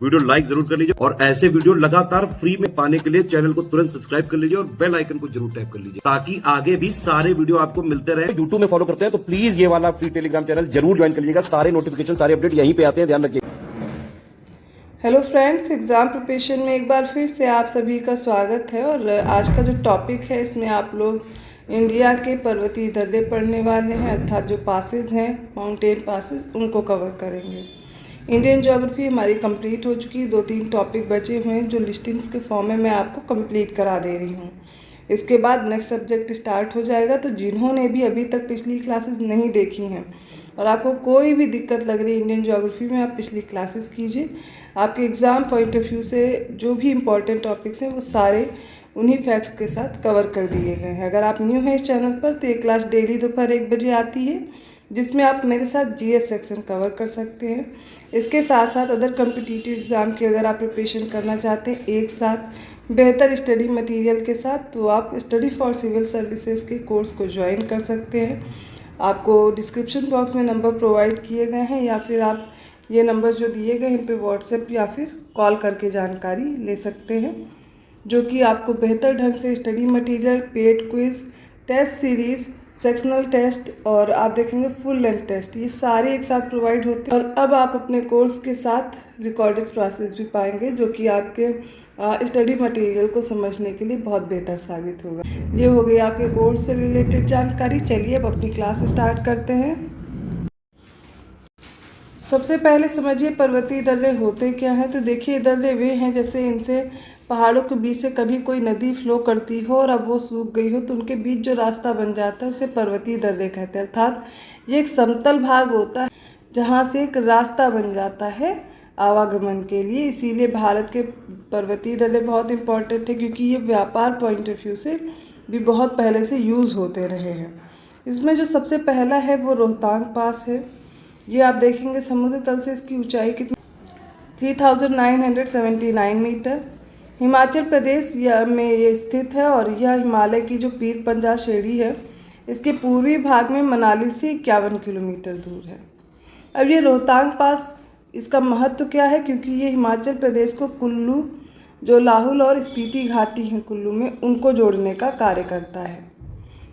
Video like जरूर कर लीजिए और ऐसे वीडियो लगातार फ्री में पाने के लिए चैनल को तुरंत सब्सक्राइब कर लीजिए और बेल आइकन को जरूर टैप कर लीजिए ताकि आगे भी सारे वीडियो आपको मिलते रहे। यूट्यूब में फॉलो करते हैं तो प्लीज ये वाला फ्री टेलीग्राम चैनल जरूर ज्वाइन कर लीजिएगा। सारे नोटिफिकेशन सारे अपडेट यहीं पे आते हैं, ध्यान रखिए। हेलो फ्रेंड्स, एग्ज़ाम प्रिपरेशन में एक बार फिर से आप सभी का स्वागत है। और आज का जो टॉपिक है इसमें आप लोग इंडिया के पर्वतीय दर्रे पढ़ने वाले हैं, अर्थात जो पासेस हैं माउंटेन पासेस उनको कवर करेंगे। इंडियन ज्योग्राफी हमारी कंप्लीट हो चुकी है, 2-3 टॉपिक बचे हुए हैं जो लिस्टिंग्स के फॉर्म में मैं आपको कंप्लीट करा दे रही हूँ। इसके बाद नेक्स्ट सब्जेक्ट स्टार्ट हो जाएगा। तो जिन्होंने भी अभी तक पिछली क्लासेस नहीं देखी हैं और आपको कोई भी दिक्कत लग रही है इंडियन ज्योग्राफी में, आप पिछली क्लासेस कीजिए। आपके एग्ज़ाम पॉइंट ऑफ व्यू से जो भी इम्पोर्टेंट टॉपिक्स हैं वो सारे उन्हीं फैक्ट्स के साथ कवर कर दिए गए हैं। अगर आप न्यू हैं इस चैनल पर तो ये क्लास डेली दोपहर 1 बजे आती है, जिसमें आप मेरे साथ जीएस सेक्शन कवर कर सकते हैं। इसके साथ साथ अदर कॉम्पिटिटिव एग्ज़ाम की अगर आप प्रिपरेशन करना चाहते हैं एक साथ बेहतर स्टडी मटेरियल के साथ, तो आप स्टडी फॉर सिविल सर्विसेज के कोर्स को ज्वाइन कर सकते हैं। आपको डिस्क्रिप्शन बॉक्स में नंबर प्रोवाइड किए गए हैं या फिर आप ये नंबर जो दिए गए हैं इन पे व्हाट्सएप या फिर कॉल करके जानकारी ले सकते हैं, जो कि आपको बेहतर ढंग से study material, paid quiz, test series, sectional test और आप देखेंगे फुल लेंथ टेस्ट, ये सारे एक साथ प्रोवाइड होते हैं। और अब आप अपने कोर्स के साथ रिकॉर्डेड क्लासेस भी पाएंगे, जो कि आपके स्टडी मटेरियल को समझने के लिए बहुत बेहतर साबित होगा। ये हो गई आपके कोर्स से रिलेटेड जानकारी। चलिए अब अपनी क्लास स्टार्ट करते हैं। सबसे पहले समझिए पर्वतीय दर्रे होते क्या हैं। तो देखिए, दर्रे वे हैं जैसे इनसे पहाड़ों के बीच से कभी कोई नदी फ्लो करती हो और अब वो सूख गई हो तो उनके बीच जो रास्ता बन जाता है उसे पर्वतीय दर्रे कहते हैं। अर्थात ये एक समतल भाग होता है जहाँ से एक रास्ता बन जाता है आवागमन के लिए। इसीलिए भारत के पर्वतीय दर्रे बहुत इंपॉर्टेंट है, क्योंकि ये व्यापार पॉइंट ऑफ व्यू से भी बहुत पहले से यूज़ होते रहे हैं। इसमें जो सबसे पहला है वो रोहतांग पास है। ये आप देखेंगे समुद्र तल से इसकी ऊंचाई कितनी 3979 मीटर हिमाचल प्रदेश में ये स्थित है। और यह हिमालय की जो पीर पंजाब श्रेणी है इसके पूर्वी भाग में मनाली से 51 किलोमीटर दूर है। अब ये रोहतांग पास, इसका महत्व क्या है, क्योंकि ये हिमाचल प्रदेश को कुल्लू, जो लाहौल और स्पीति घाटी हैं कुल्लू में, उनको जोड़ने का कार्य करता है।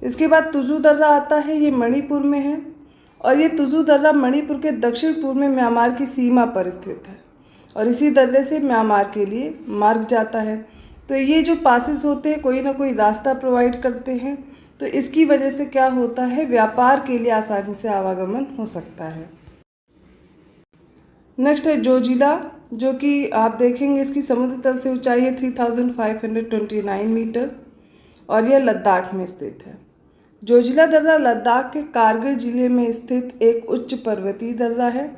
इसके बाद तुजू दर्रा आता है, ये मणिपुर में है और ये तुजू दर्रा मणिपुर के दक्षिण पूर्व में म्यांमार की सीमा पर स्थित है और इसी दर्रे से म्यांमार के लिए मार्ग जाता है। तो ये जो पासेस होते हैं कोई ना कोई रास्ता प्रोवाइड करते हैं, तो इसकी वजह से क्या होता है, व्यापार के लिए आसानी से आवागमन हो सकता है। नेक्स्ट है जोजिला, जो कि आप देखेंगे इसकी समुद्र तल से ऊंचाई है 3529 मीटर और यह लद्दाख में स्थित है। जोजिला दर्रा लद्दाख के कारगिल जिले में स्थित एक उच्च पर्वतीय दर्रा है।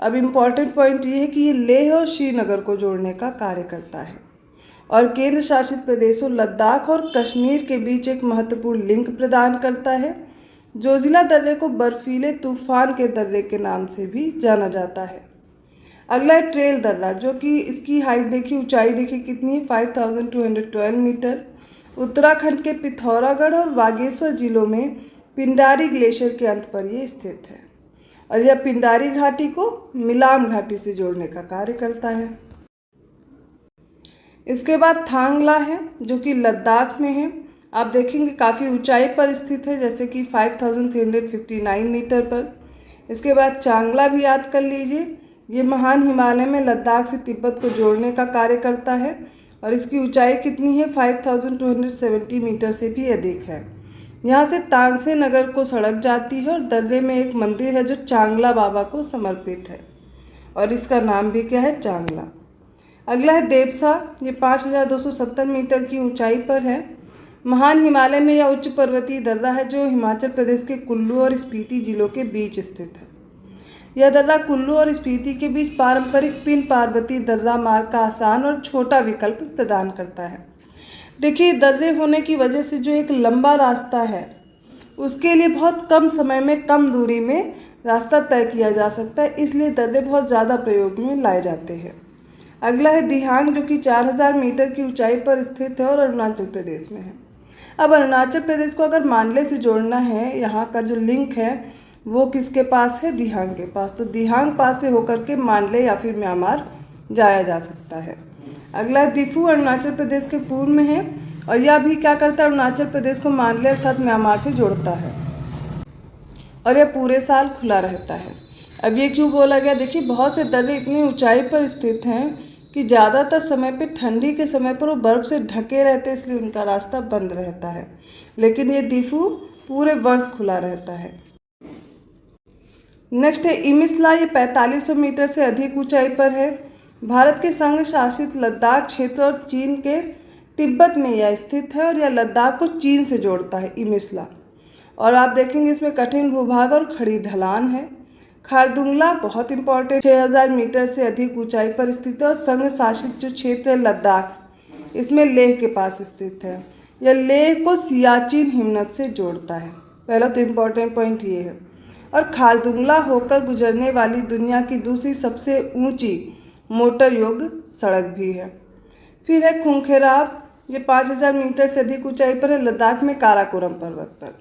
अब इम्पॉर्टेंट पॉइंट ये है कि ये लेह और श्रीनगर को जोड़ने का कार्य करता है और केंद्र शासित प्रदेशों लद्दाख और कश्मीर के बीच एक महत्वपूर्ण लिंक प्रदान करता है। जोजिला दर्रे को बर्फीले तूफान के दर्रे के नाम से भी जाना जाता है। अगला है ट्रेल दर्रा, जो कि इसकी हाइट देखिए, ऊंचाई देखिए कितनी है, 5212 मीटर। उत्तराखंड के पिथौरागढ़ और बागेश्वर जिलों में पिंडारी ग्लेशियर के अंत पर ये स्थित है और यह पिंडारी घाटी को मिलाम घाटी से जोड़ने का कार्य करता है। इसके बाद थांगला है, जो कि लद्दाख में है। आप देखेंगे काफ़ी ऊंचाई पर स्थित है, जैसे कि 5359 मीटर पर। इसके बाद चांगला भी याद कर लीजिए, ये महान हिमालय में लद्दाख से तिब्बत को जोड़ने का कार्य करता है और इसकी ऊंचाई कितनी है, 5270 मीटर से भी अधिक है। यहाँ से तानसे नगर को सड़क जाती है और दर्रे में एक मंदिर है जो चांगला बाबा को समर्पित है और इसका नाम भी क्या है, चांगला। अगला है देवसा, ये 5270 मीटर की ऊंचाई पर है। महान हिमालय में यह उच्च पर्वतीय दर्रा है जो हिमाचल प्रदेश के कुल्लू और स्पीति जिलों के बीच स्थित है। यह दर्रा कुल्लू और स्पीति के बीच पारंपरिक पिन पार्वती दर्रा मार्ग का आसान और छोटा विकल्प प्रदान करता है। देखिए, दर्रे होने की वजह से जो एक लंबा रास्ता है उसके लिए बहुत कम समय में कम दूरी में रास्ता तय किया जा सकता है, इसलिए दर्रे बहुत ज़्यादा प्रयोग में लाए जाते हैं। अगला है दिहांग, जो कि 4000 मीटर की ऊंचाई पर स्थित है और अरुणाचल प्रदेश में है। अब अरुणाचल प्रदेश को अगर मांडले से जोड़ना है, यहाँ का जो लिंक है वो किसके पास है, दिहांग के पास। तो दिहांग पास से होकर के मांडले या फिर म्यांमार जाया जा सकता है। अगला दिफू अरुणाचल प्रदेश के पूर्व में है और यह भी क्या करता है, अरुणाचल प्रदेश को मांडले अर्थात म्यांमार से जोड़ता है और यह पूरे साल खुला रहता है। अब ये क्यों बोला गया, देखिए बहुत से दर्रे इतनी ऊंचाई पर स्थित हैं कि ज़्यादातर समय पे ठंडी के समय पर वो बर्फ़ से ढके रहते हैं, इसलिए उनका रास्ता बंद रहता है। लेकिन ये दिफू पूरे वर्ष खुला रहता है। नेक्स्ट है इमिसला, ये 4500 मीटर से अधिक ऊंचाई पर है। भारत के संघ शासित लद्दाख क्षेत्र और चीन के तिब्बत में यह स्थित है और यह लद्दाख को चीन से जोड़ता है इमिसला। और आप देखेंगे इसमें कठिन भूभाग और खड़ी ढलान है। खारदुंगला बहुत इंपॉर्टेंट, 6000 मीटर से अधिक ऊंचाई पर स्थित है और संघ शासित जो क्षेत्र है लद्दाख, इसमें लेह के पास स्थित है। यह लेह को सियाचिन हिमनद से जोड़ता है। पहला तो इम्पॉर्टेंट पॉइंट ये है। और खारदुंगला होकर गुजरने वाली दुनिया की दूसरी सबसे ऊंची मोटर योग्य सड़क भी है। फिर है खुंखेराब, ये 5000 मीटर से अधिक ऊंचाई पर है, लद्दाख में काराकोरम पर्वत पर।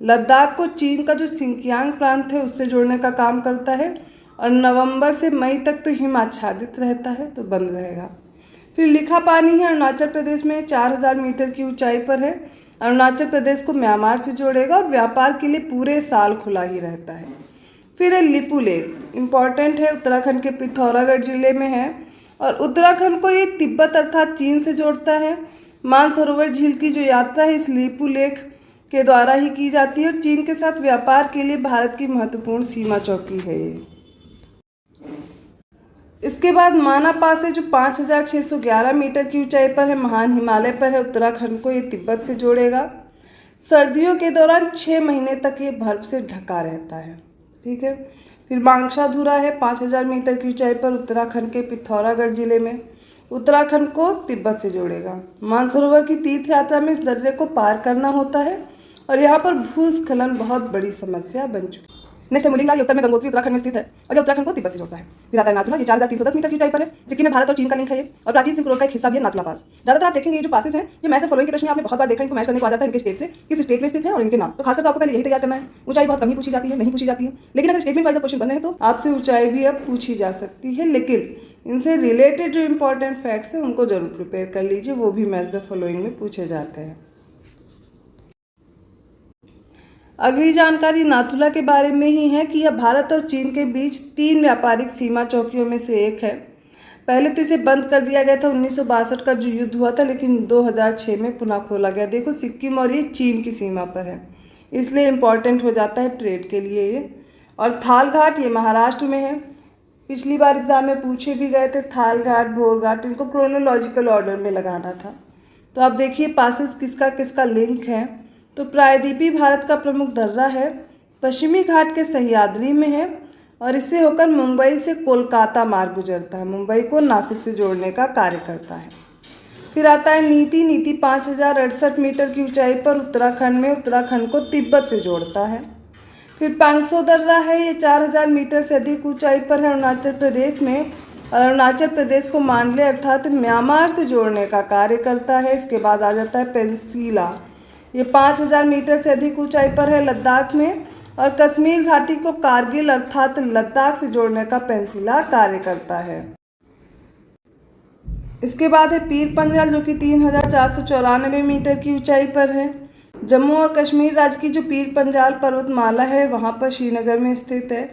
लद्दाख को चीन का जो सिंकियांग प्रांत है उससे जोड़ने का काम करता है और नवंबर से मई तक तो हिम आच्छादित रहता है, तो बंद रहेगा। फिर लिखा पानी है, अरुणाचल प्रदेश में 4000 मीटर की ऊंचाई पर है। अरुणाचल प्रदेश को म्यांमार से जोड़ेगा और व्यापार के लिए पूरे साल खुला ही रहता है। फिर है लिपू लेक, इम्पॉर्टेंट है, उत्तराखंड के पिथौरागढ़ जिले में है और उत्तराखंड को ये तिब्बत अर्थात चीन से जोड़ता है। मानसरोवर झील की जो यात्रा है इस लिपू लेक के द्वारा ही की जाती है और चीन के साथ व्यापार के लिए भारत की महत्वपूर्ण सीमा चौकी है ये। इसके बाद माना पास है जो 5611 मीटर की ऊंचाई पर है, महान हिमालय पर है। उत्तराखंड को ये तिब्बत से जोड़ेगा। सर्दियों के दौरान 6 महीने तक ये बर्फ से ढका रहता है, ठीक है। फिर मांगशाधुरा है 5000 मीटर की ऊंचाई पर, उत्तराखंड के पिथौरागढ़ जिले में। उत्तराखंड को तिब्बत से जोड़ेगा। मानसरोवर की तीर्थ यात्रा में इस दर्रे को पार करना होता है और यहाँ पर भूस्खलन बहुत बड़ी समस्या बन चुकी है। नेक्स्ट है मुलिंगला, उत्तर में गंगोत्री उत्तराखंड में स्थित है और यह उत्तराखंड को तिब्बत से जोड़ता है। फिर आता है नाथुला, ये 4310 मीटर की ऊंचाई पर है। सिक्किम में भारत और चीन का लिंक है ये और प्राचीन सिल्क रोड का एक हिस्सा भी है नाथुला पास। ज्यादातर आप देखेंगे ये जो पासेस हैं ये मैच द फॉलोइंग के प्रश्न आपने बहुत बार देखा, इनको मैच करने को आ जाता है इनके स्टेट से, किस स्टेट में स्थित है और इनके नाम। तो खासकर आपको पहले यही तैयार करना है। ऊंचाई बहुत कम ही पूछी जाती है, नहीं पूछी जाती है, लेकिन अगर स्टेटमेंट वाइज क्वेश्चन बन रहे हैं तो आपसे ऊंचाई भी अब पूछी जा सकती है, लेकिन इनसे रिलेटेड जो इंपॉर्टेंट फैक्ट्स हैं उनको जरूर प्रिपेयर कर लीजिए, वो भी मैच द फॉलोइंग में पूछे जाते हैं। अगली जानकारी नाथुला के बारे में ही है कि यह भारत और चीन के बीच 3 व्यापारिक सीमा चौकियों में से एक है। पहले तो इसे बंद कर दिया गया था 1962 का जो युद्ध हुआ था, लेकिन 2006 में पुनः खोला गया। देखो सिक्किम और ये चीन की सीमा पर है, इसलिए इम्पॉर्टेंट हो जाता है ट्रेड के लिए ये। और थाल घाट ये महाराष्ट्र में है। पिछली बार एग्जाम में पूछे भी गए थे थाल घाट, भोर घाट, इनको क्रोनोलॉजिकल ऑर्डर में लगाना था। तो आप देखिए पासेस किसका किसका लिंक है। तो प्रायद्वीपीय भारत का प्रमुख दर्रा है, पश्चिमी घाट के सह्याद्री में है और इससे होकर मुंबई से कोलकाता मार्ग गुजरता है, मुंबई को नासिक से जोड़ने का कार्य करता है। फिर आता है नीति, नीति 5068 मीटर की ऊंचाई पर उत्तराखंड में, उत्तराखंड को तिब्बत से जोड़ता है। फिर पांगसो दर्रा है, ये 4000 मीटर से अधिक ऊंचाई पर है अरुणाचल प्रदेश में और अरुणाचल प्रदेश को मांडले अर्थात म्यांमार से जोड़ने का कार्य करता है। इसके बाद आ जाता है पेंसिला, ये 5000 मीटर से अधिक ऊंचाई पर है लद्दाख में और कश्मीर घाटी को कारगिल अर्थात लद्दाख से जोड़ने का पेंसिला कार्य करता है। इसके बाद है पीर पंजाल जो कि 3494 मीटर की ऊंचाई पर है। जम्मू और कश्मीर राज्य की जो पीर पंजाल पर्वतमाला है वहाँ पर श्रीनगर में स्थित है।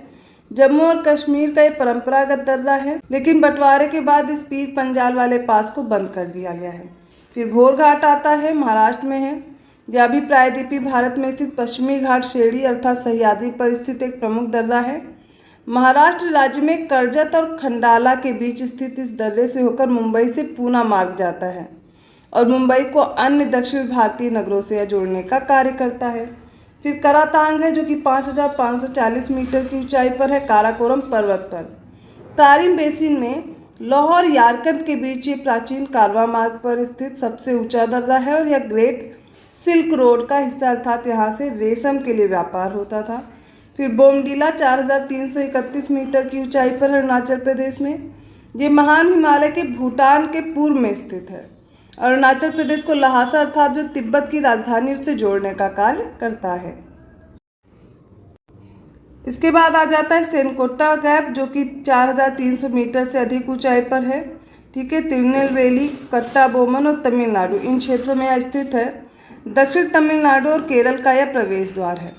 जम्मू और कश्मीर का ये परंपरागत दर्रा है, लेकिन बंटवारे के बाद इस पीर पंजाल वाले पास को बंद कर दिया गया है। फिर भोर घाट आता है, महाराष्ट्र में है। यह भी प्रायद्वीपीय भारत में स्थित पश्चिमी घाट श्रेणी अर्थात सह्याद्री पर स्थित एक प्रमुख दर्रा है। महाराष्ट्र राज्य में कर्जत और खंडाला के बीच स्थित इस दर्रे से होकर मुंबई से पूना मार्ग जाता है और मुंबई को अन्य दक्षिण भारतीय नगरों से जोड़ने का कार्य करता है। फिर करातांग है जो कि 5540 मीटर की ऊंचाई पर है काराकोरम पर्वत पर। तारिम बेसिन में लाहौर यारकंद के बीच ये प्राचीन कारवां मार्ग पर स्थित सबसे ऊंचा दर्रा है और यह ग्रेट सिल्क रोड का हिस्सा अर्थात यहाँ से रेशम के लिए व्यापार होता था। फिर बोमडीला 4331 मीटर की ऊंचाई पर है अरुणाचल प्रदेश में। ये महान हिमालय के भूटान के पूर्व में स्थित है। अरुणाचल प्रदेश को लहासा अर्थात जो तिब्बत की राजधानी उससे जोड़ने का कार्य करता है। इसके बाद आ जाता है सेनकोट्टा गैप, जो कि 4300 मीटर से अधिक ऊंचाई पर है। ठीक है, तिरुनेलवेली, कट्टाबोमन और तमिलनाडु, इन क्षेत्रों में यह स्थित है। दक्षिण तमिलनाडु और केरल का यह प्रवेश द्वार है।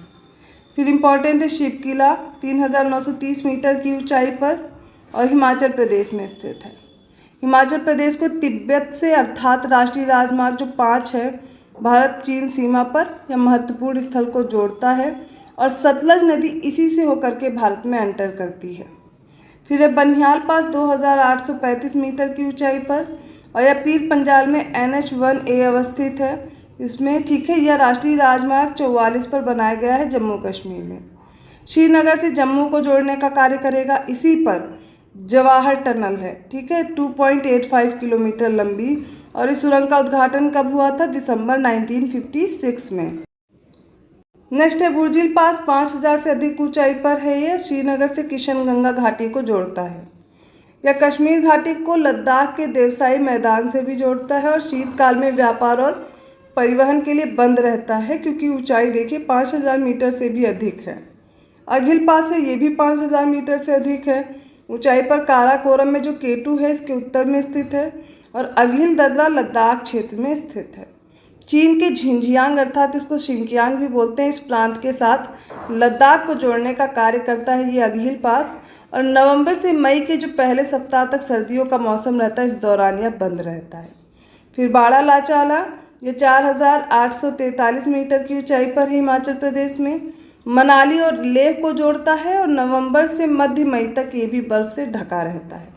फिर इम्पॉर्टेंट है शिवकिला, 3930 मीटर की ऊंचाई पर और हिमाचल प्रदेश में स्थित है। हिमाचल प्रदेश को तिब्बत से अर्थात राष्ट्रीय राजमार्ग जो 5 है, भारत चीन सीमा पर यह महत्वपूर्ण स्थल को जोड़ता है और सतलज नदी इसी से होकर के भारत में एंटर करती है। फिर है बनिहाल पास 2835 मीटर की ऊंचाई पर और यह पीर पंजाल में NH1A अवस्थित है इसमें। ठीक है, यह राष्ट्रीय राजमार्ग 44 पर बनाया गया है जम्मू कश्मीर में। श्रीनगर से जम्मू को जोड़ने का कार्य करेगा। इसी पर जवाहर टनल है। ठीक है, 2.85 किलोमीटर लंबी, और इस सुरंग का उद्घाटन कब हुआ था? दिसंबर 1956 में। नेक्स्ट है बुर्जिल पास, 5000 से अधिक ऊंचाई पर है। यह श्रीनगर से किशनगंगा घाटी को जोड़ता है। यह कश्मीर घाटी को लद्दाख के देवसाई मैदान से भी जोड़ता है और शीतकाल में व्यापार और परिवहन के लिए बंद रहता है, क्योंकि ऊंचाई देखिए 5000 मीटर से भी अधिक है। अघिल पास है, ये भी 5000 मीटर से अधिक है ऊंचाई पर। काराकोरम में जो K2 है इसके उत्तर में स्थित है और अघिल दर्रा लद्दाख क्षेत्र में स्थित है। चीन के झिंजियांग अर्थात इसको शिंकियांग भी बोलते हैं, इस प्रांत के साथ लद्दाख को जोड़ने का कार्य करता है ये अघिल पास। और नवंबर से मई के जो पहले सप्ताह तक सर्दियों का मौसम रहता है, इस दौरान यह बंद रहता है। फिर बाड़ा लाचाला, ये 4843 मीटर की ऊंचाई पर है हिमाचल प्रदेश में। मनाली और लेह को जोड़ता है और नवंबर से मध्य मई तक ये भी बर्फ से ढका रहता है।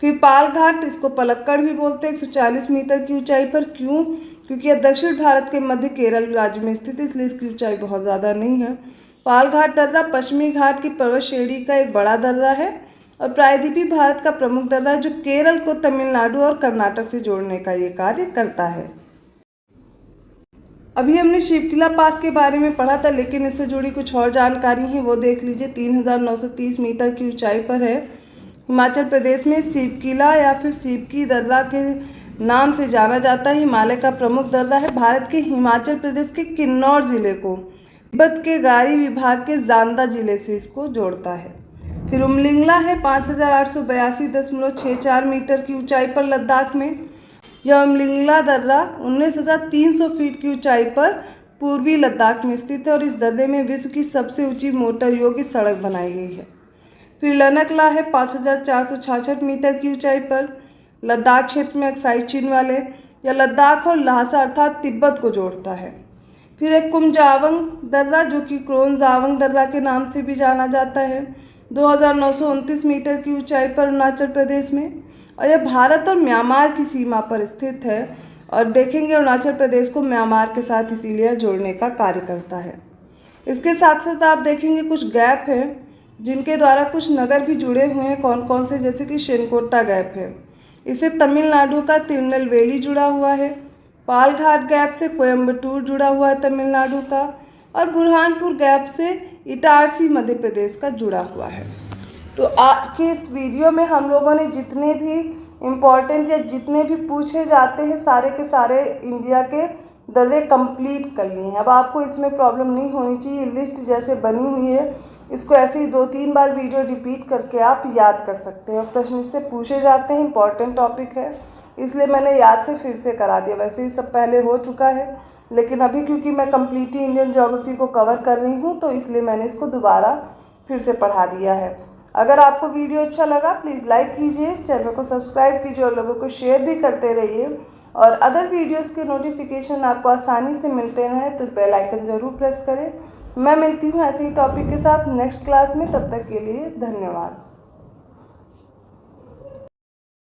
फिर पाल घाट, इसको पलक्कड़ भी बोलते हैं, 140 मीटर की ऊंचाई पर। क्यों? क्योंकि यह दक्षिण भारत के मध्य केरल राज्य में स्थित है, इसलिए इसकी ऊंचाई बहुत ज़्यादा नहीं है। पाल घाट दर्रा पश्चिमी घाट की पर्वत श्रेणी का एक बड़ा दर्रा है और प्रायद्वीपीय भारत का प्रमुख दर्रा है, जो केरल को तमिलनाडु और कर्नाटक से जोड़ने का ये कार्य करता है। अभी हमने शिवकिला पास के बारे में पढ़ा था, लेकिन इससे जुड़ी कुछ और जानकारी है वो देख लीजिए। 3930 मीटर की ऊंचाई पर है हिमाचल प्रदेश में। शिवकिला या फिर शिवकी दर्रा के नाम से जाना जाता है। हिमालय का प्रमुख दर्रा है। भारत के हिमाचल प्रदेश के किन्नौर जिले को तिब्बत के गारी विभाग के जांदा जिले से इसको जोड़ता है। फिर उमलिंगला है, 5882.64 मीटर की ऊंचाई पर लद्दाख में। यह उमलिंगला दर्रा 19300 फीट की ऊंचाई पर पूर्वी लद्दाख में स्थित है और इस दर्रे में विश्व की सबसे ऊंची मोटर योग्य सड़क बनाई गई है। फिर लनकला है, 5466 मीटर की ऊंचाई पर लद्दाख क्षेत्र में अक्साई चिन्ह वाले। यह लद्दाख और ल्हासा अर्थात तिब्बत को जोड़ता है। फिर एक कुमजावंग दर्रा, जो कि क्रोनजावंग दर्रा के नाम से भी जाना जाता है, 2929 मीटर की ऊंचाई पर अरुणाचल प्रदेश में, और यह भारत और म्यांमार की सीमा पर स्थित है। और देखेंगे अरुणाचल प्रदेश को म्यांमार के साथ इसीलिए जोड़ने का कार्य करता है। इसके साथ साथ आप देखेंगे कुछ गैप हैं जिनके द्वारा कुछ नगर भी जुड़े हुए हैं। कौन कौन से? जैसे कि शेनकोट्टा गैप है, इससे तमिलनाडु का तिरुनेलवेली जुड़ा हुआ है। पाल घाट गैप से कोयम्बटूर जुड़ा हुआ है तमिलनाडु का, और बुरहानपुर गैप से इटारसी मध्य प्रदेश का जुड़ा हुआ है। तो आज के इस वीडियो में हम लोगों ने जितने भी इम्पॉर्टेंट या जितने भी पूछे जाते हैं सारे के सारे इंडिया के दर्रे कंप्लीट कर लिए हैं। अब आपको इसमें प्रॉब्लम नहीं होनी चाहिए, लिस्ट जैसे बनी हुई है इसको ऐसे ही 2-3 बार वीडियो रिपीट करके आप याद कर सकते हैं। और प्रश्न इससे पूछे जाते हैं, इंपॉर्टेंट टॉपिक है, इसलिए मैंने याद से फिर से करा दिया। वैसे ही सब पहले हो चुका है, लेकिन अभी क्योंकि मैं कम्प्लीटली इंडियन ज्योग्राफी को कवर कर रही हूँ तो इसलिए मैंने इसको दोबारा फिर से पढ़ा दिया है। अगर आपको वीडियो अच्छा लगा प्लीज़ लाइक कीजिए, चैनल को सब्सक्राइब कीजिए और लोगों को शेयर भी करते रहिए। और अदर वीडियोस के नोटिफिकेशन आपको आसानी से मिलते रहें तो बेल आइकन ज़रूर प्रेस करें। मैं मिलती हूँ ऐसे ही टॉपिक के साथ नेक्स्ट क्लास में, तब तक के लिए धन्यवाद।